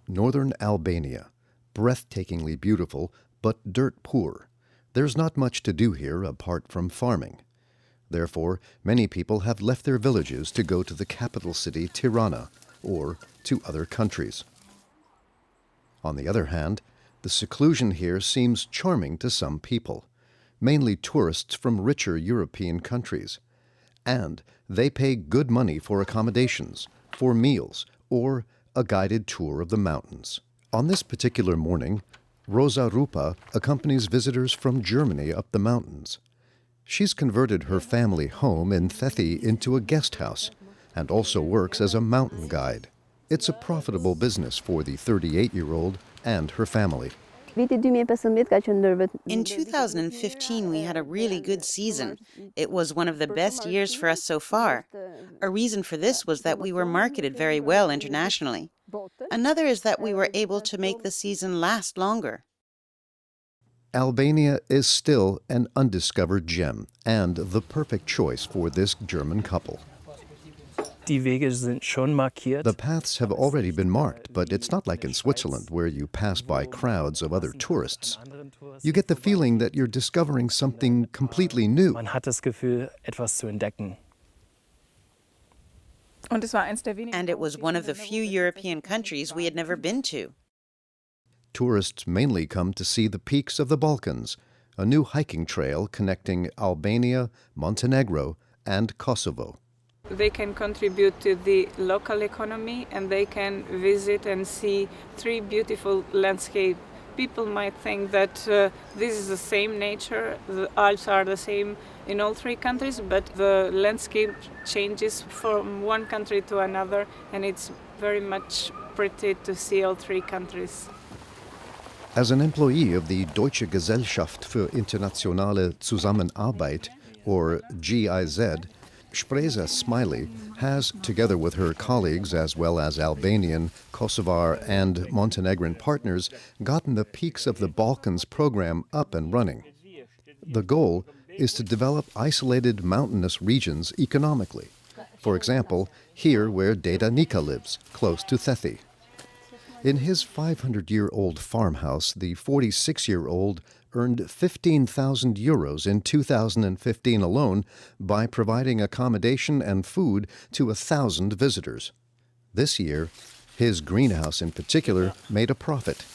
Northern Albania, breathtakingly beautiful, but dirt poor. There's not much to do here apart from farming. Therefore, many people have left their villages to go to the capital city, Tirana, or to other countries. On the other hand, the seclusion here seems charming to some people, mainly tourists from richer European countries. And they pay good money for accommodations, for meals, or a guided tour of the mountains. On this particular morning, Rosa Rupa accompanies visitors from Germany up the mountains. She's converted her family home in Thethi into a guest house and also works as a mountain guide. It's a profitable business for the 38-year-old and her family. In 2015, we had a really good season. It was one of the best years for us so far. A reason for this was that we were marketed very well internationally. Another is that we were able to make the season last longer. Albania is still an undiscovered gem and the perfect choice for this German couple. The paths have already been marked, but it's not like in Switzerland where you pass by crowds of other tourists. You get the feeling that you're discovering something completely new. And it was one of the few European countries we had never been to. Tourists mainly come to see the peaks of the Balkans, a new hiking trail connecting Albania, Montenegro, and Kosovo. They can contribute to the local economy and they can visit and see three beautiful landscapes. People might think that this is the same nature, the Alps are the same in all three countries, but the landscape changes from one country to another, and it's very much pretty to see all three countries. As an employee of the Deutsche Gesellschaft für internationale Zusammenarbeit, or GIZ, Spreza Smiley has, together with her colleagues as well as Albanian, Kosovar, and Montenegrin partners, gotten the Peaks of the Balkans program up and running. The goal is to develop isolated mountainous regions economically. For example, here where Deda Nika lives, close to Thethi. In his 500-year-old farmhouse, the 46-year-old earned 15,000 euros in 2015 alone by providing accommodation and food to 1,000 visitors. This year, his greenhouse in particular made a profit.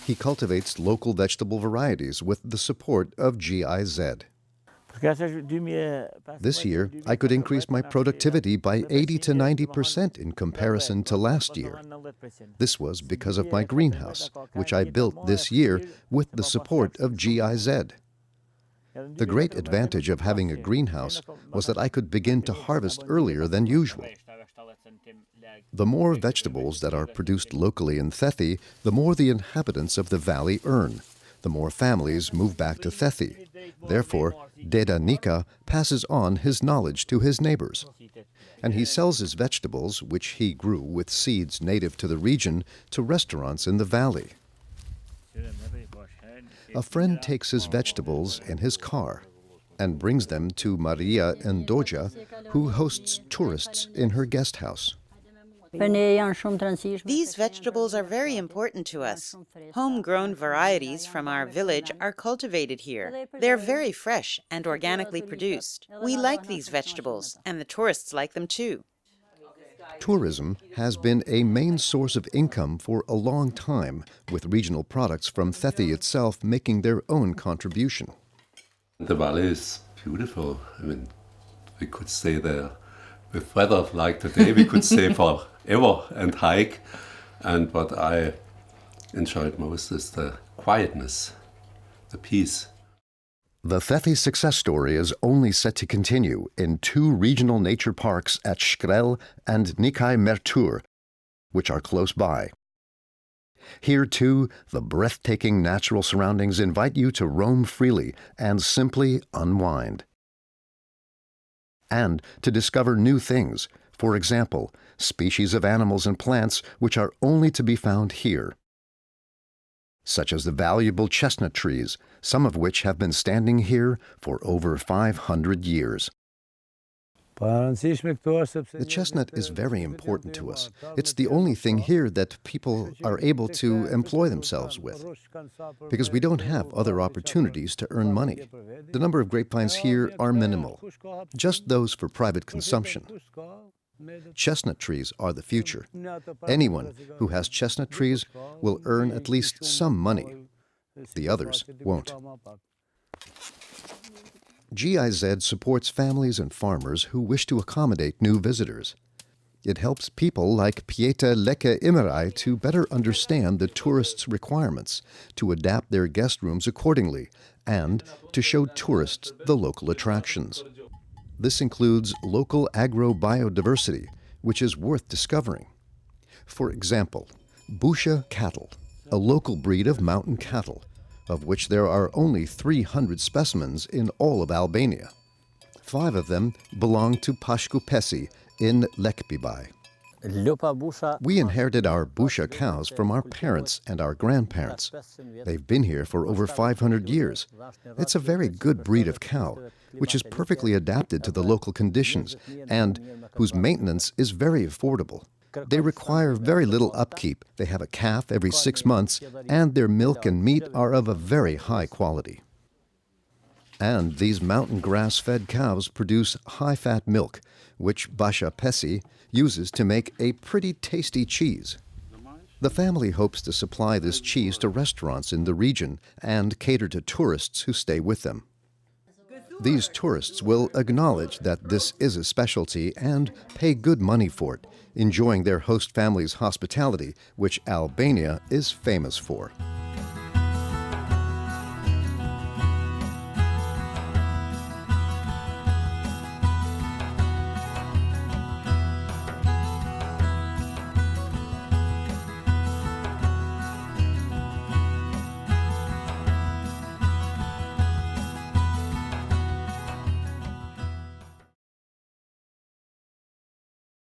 He cultivates local vegetable varieties with the support of GIZ. This year, I could increase my productivity by 80 to 90% in comparison to last year. This was because of my greenhouse, which I built this year with the support of GIZ. The great advantage of having a greenhouse was that I could begin to harvest earlier than usual. The more vegetables that are produced locally in Thethi, the more the inhabitants of the valley earn. The more families move back to Thethi. Therefore, Deda Nika passes on his knowledge to his neighbors. And he sells his vegetables, which he grew with seeds native to the region, to restaurants in the valley. A friend takes his vegetables in his car and brings them to Maria Endoja, who hosts tourists in her guest house. These vegetables are very important to us. Homegrown varieties from our village are cultivated here. They're very fresh and organically produced. We like these vegetables, and the tourists like them too. Tourism has been a main source of income for a long time, with regional products from Thethi itself making their own contribution. The valley is beautiful. I mean, we could stay there. With weather like today, we could stay forever and hike. And what I enjoyed most is the quietness, the peace. The Thethi success story is only set to continue in 2 regional nature parks at Shkrel and Nikaj-Mërtur, which are close by. Here, too, the breathtaking natural surroundings invite you to roam freely and simply unwind. And to discover new things, for example, species of animals and plants which are only to be found here, such as the valuable chestnut trees, some of which have been standing here for over 500 years. The chestnut is very important to us. It's the only thing here that people are able to employ themselves with, because we don't have other opportunities to earn money. The number of grapevines here are minimal, just those for private consumption. Chestnut trees are the future. Anyone who has chestnut trees will earn at least some money. The others won't. GIZ supports families and farmers who wish to accommodate new visitors. It helps people like Pieta Leke Imerai to better understand the tourists' requirements, to adapt their guest rooms accordingly, and to show tourists the local attractions. This includes local agrobiodiversity, which is worth discovering. For example, Busha cattle, a local breed of mountain cattle, of which there are only 300 specimens in all of Albania. 5 of them belong to Pashkupesi in Lekbibai. We inherited our Busha cows from our parents and our grandparents. They've been here for over 500 years. It's a very good breed of cow, which is perfectly adapted to the local conditions and whose maintenance is very affordable. They require very little upkeep. They have a calf every 6 months, and their milk and meat are of a very high quality. And these mountain grass-fed cows produce high-fat milk, which Basha Pesi uses to make a pretty tasty cheese. The family hopes to supply this cheese to restaurants in the region and cater to tourists who stay with them. These tourists will acknowledge that this is a specialty and pay good money for it, enjoying their host family's hospitality, which Albania is famous for.